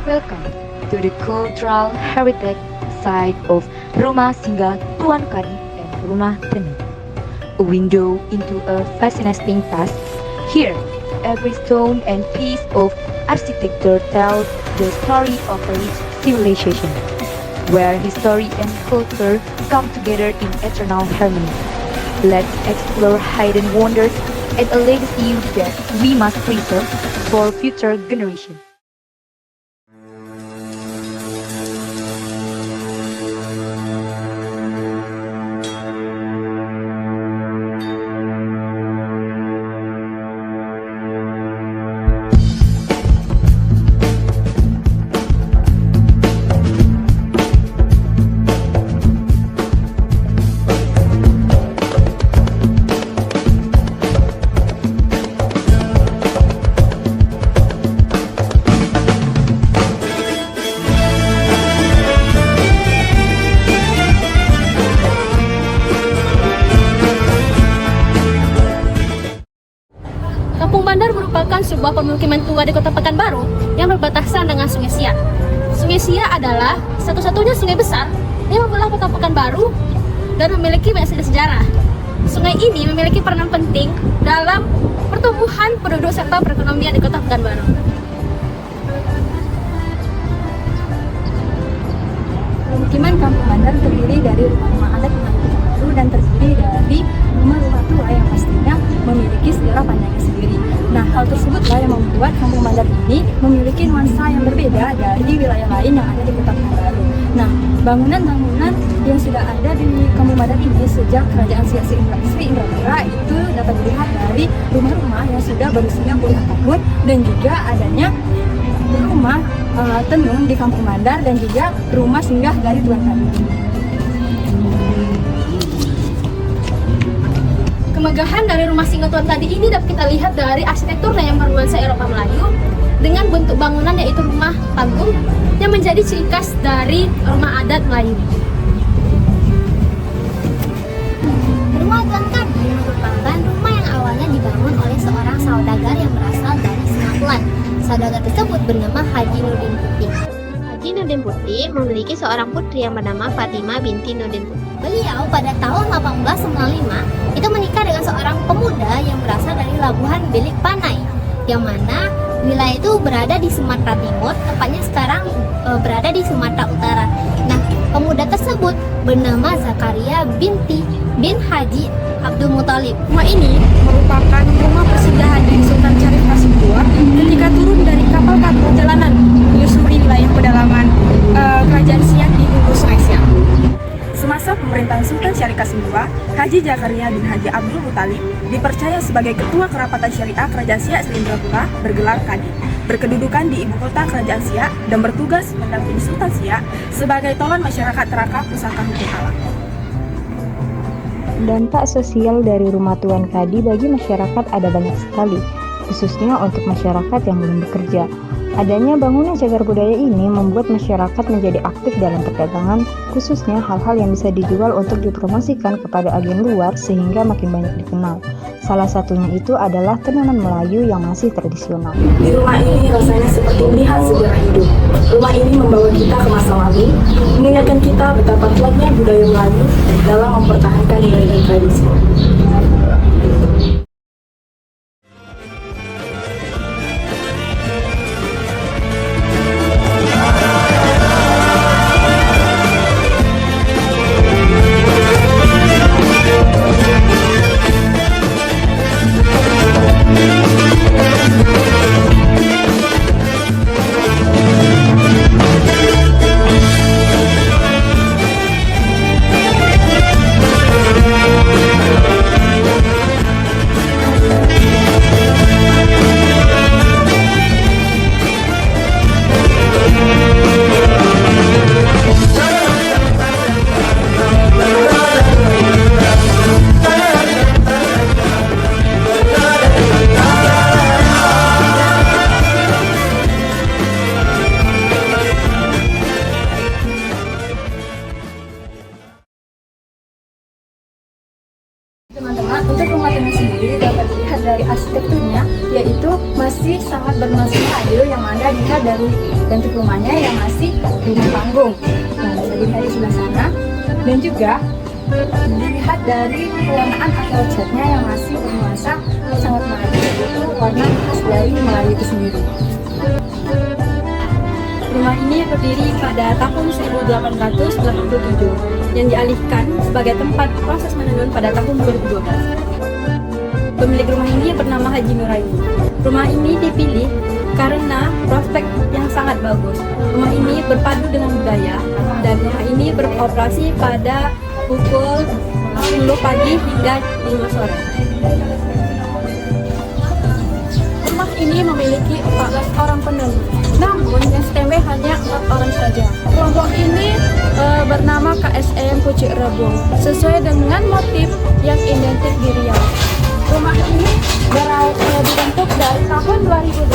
Welcome to the cultural heritage site of Rumah Singgah Tuan Kadi and Rumah Tenun, a window into a fascinating past. Here, every stone and piece of architecture tells the story of a rich civilization, where history and culture come together in eternal harmony. Let's explore hidden wonders and a legacy that we must preserve for future generations. Kampung Bandar merupakan sebuah pemukiman tua di Kota Pekanbaru yang berbatasan dengan Sungai Siak. Sungai Siak adalah satu-satunya sungai besar yang membelah Kota Pekanbaru dan memiliki banyak sejarah. Sungai ini memiliki peranan penting dalam pertumbuhan penduduk serta perekonomian di Kota Pekanbaru. Pemukiman Kampung Bandar terdiri dari rumah-rumah adat Melayu Pekanbaru dan terdiri dari rumah-rumah tua yang pastinya memiliki sejarah panjangnya sendiri. Nah, hal tersebutlah yang membuat Kampung Bandar ini memiliki nuansa yang berbeda dari wilayah lain yang ada di Kota Pekanbaru. Nah, bangunan-bangunan yang sudah ada di Kampung Bandar ini sejak Kerajaan Sri Indrapura itu dapat dilihat dari rumah-rumah yang sudah berusia puluhan tahun dan juga adanya rumah tenun di Kampung Bandar dan juga rumah singgah dari Tuan Kadi. Kemegahan dari rumah singgah Tuan Kadi ini dapat kita lihat dari arsitekturnya yang bernuansa Eropa Melayu dengan bentuk bangunan yaitu rumah panggung yang menjadi ciri khas dari rumah adat Melayu. Rumah Tuan Kadi merupakan rumah yang awalnya dibangun oleh seorang saudagar yang berasal dari Sumatera. Saudagar tersebut bernama Haji Nurdin Putih. Haji Nurdin Putih memiliki seorang putri yang bernama Fatimah binti Nurdin Putih. Beliau pada tahun 1895 itu menikah dengan seorang pemuda yang berasal dari Labuhan Bilik Panai, yang mana wilayah itu berada di Sumatera Timur, tepatnya sekarang berada di Sumatera Utara. Nah, pemuda tersebut bernama Zakaria bin Haji Abdul Muthalib. Rumah ini merupakan rumah persinggahan dari Sultan Syarif Qasim II ketika turun dari kapal perjalanan menyusuri wilayah pedalaman Kerajaan Siak di hulu Sungai Siak. Semasa pemerintahan Sultan Syarif Qasim II, Haji Zakaria bin Haji Abdul Muthalib dipercaya sebagai Ketua Kerapatan Syariah Kerajaan Siak Sri Indrapura bergelar Kadi, berkedudukan di ibu kota Kerajaan Siak dan bertugas mendampingi Sultan Siak sebagai tolon masyarakat Terakah Pusaka Hukum Alam. Dampak sosial dari rumah Tuan Kadi bagi masyarakat ada banyak sekali, khususnya untuk masyarakat yang belum bekerja. Adanya bangunan cagar budaya ini membuat masyarakat menjadi aktif dalam perdagangan, khususnya hal-hal yang bisa dijual untuk dipromosikan kepada agen luar sehingga makin banyak dikenal. Salah satunya itu adalah tenunan Melayu yang masih tradisional. Di rumah ini rasanya seperti melihat sejarah hidup. Rumah ini membawa kita ke masa lalu, mengingatkan kita betapa kuatnya budaya Melayu dalam mempertahankan nilai-nilai tradisi. dilihat dari bentuk rumahnya yang masih rumah panggung. Nah, bisa dilihat di sebelah sana. Dan juga dilihat dari pewarnaan atau catnya yang masih bernuansa sangat Melayu, yaitu warna khas dari Melayu itu sendiri. Rumah ini berdiri pada tahun 1887 yang dialihkan sebagai tempat proses menenun pada tahun 2012. Pemilik rumah ini bernama Haji Nuraini. Rumah ini dipilih karena prospek yang sangat bagus. Rumah ini berpadu dengan budaya dan rumah ini beroperasi pada pukul 10 pagi hingga 5 sore. Rumah ini memiliki 14 orang penenun, namun yang istimewa hanya 4 orang saja. Kelompok ini bernama KSM Pucuk Rebung, sesuai dengan motif yang identik di Riau. Rumah ini dibentuk dari tahun 2008,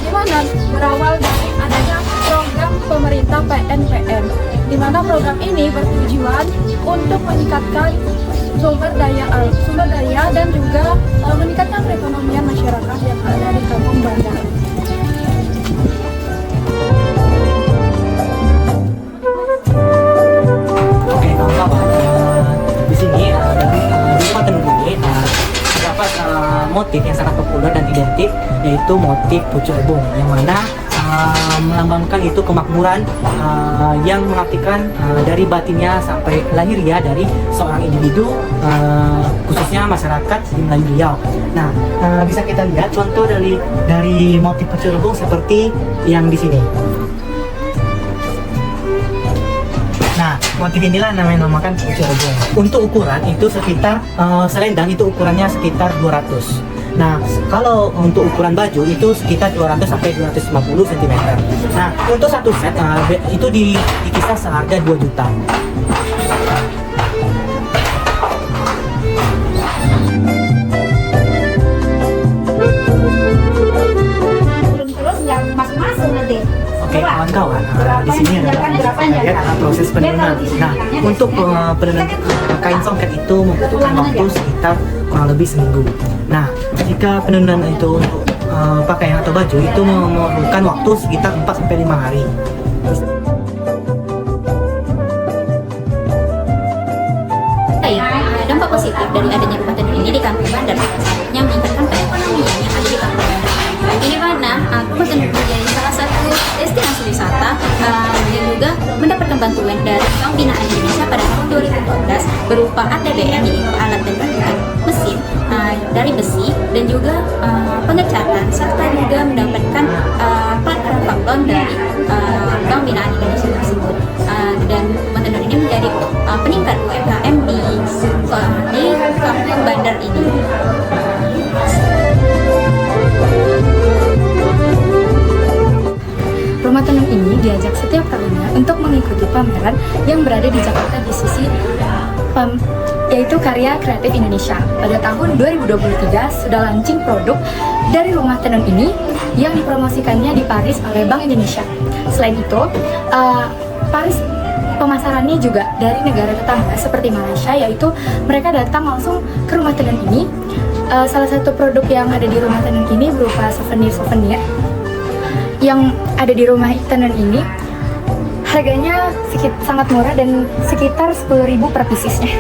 di mana berawal dari adanya program pemerintah PNPM, di mana program ini bertujuan untuk meningkatkan sumber daya dan juga meningkatkan perekonomian masyarakat yang ada di Kampung Bandar. Oke, kawan-kawan, di sini dari rumah tenun ini terdapat motif yang sangat populer dan identik, yaitu motif pucuk rebung, yang mana melambangkan itu kemakmuran yang mengartikan dari batinnya sampai lahirnya dari seorang individu, khususnya masyarakat di Melayu Riau. Nah, bisa kita lihat contoh dari motif pucuk rebung seperti yang di sini. Nah, motif inilah namakan pucuk rebung. Untuk ukuran itu sekitar selendang itu ukurannya sekitar 200. Nah, kalau untuk ukuran baju itu sekitar 200 sampai 250 cm. Nah, untuk satu set itu dikisar seharga 2 juta. Terus yang masuk-masuk nanti. Oke, kawan-kawan, di sini ada proses penurunan. Nah, untuk penurunan kain songket itu membutuhkan waktu sekitar kurang lebih seminggu. Nah, jika penurunan itu untuk pakaian atau baju itu memerlukan waktu sekitar 4-5 hari. Dampak positif dari adanya rumah tenun ini di Kampung Bandar salah satunya meningkatkan perekonomian yang ada di Kampung Bandar. Di mana rumah tenun menjadi salah satu destinasi wisata dan juga mendapatkan bantuan dari Bank Binaan Indonesia pada tahun 2014 berupa ATBM, yaitu alat dan bantuan mesin dari besi, dan juga pengecatan, serta juga mendapatkan pelatihan faktor dari Bank Binaan Indonesia tersebut. Dan rumah tenun ini menjadi peningkat UMKM di Kampung Bandar ini. Rumah tenun ini diajak setiap tahunnya untuk mengikuti pameran yang berada di Jakarta di sisi yaitu Karya Kreatif Indonesia. Pada tahun 2023 sudah launching produk dari rumah tenun ini yang dipromosikannya di Paris oleh Bank Indonesia. Selain itu, Paris pemasarannya juga dari negara tetangga seperti Malaysia, yaitu mereka datang langsung ke rumah tenun ini. Salah satu produk yang ada di rumah tenun ini berupa souvenir yang ada di rumah tenun ini. Harganya sangat murah dan sekitar 10.000 per piecesnya.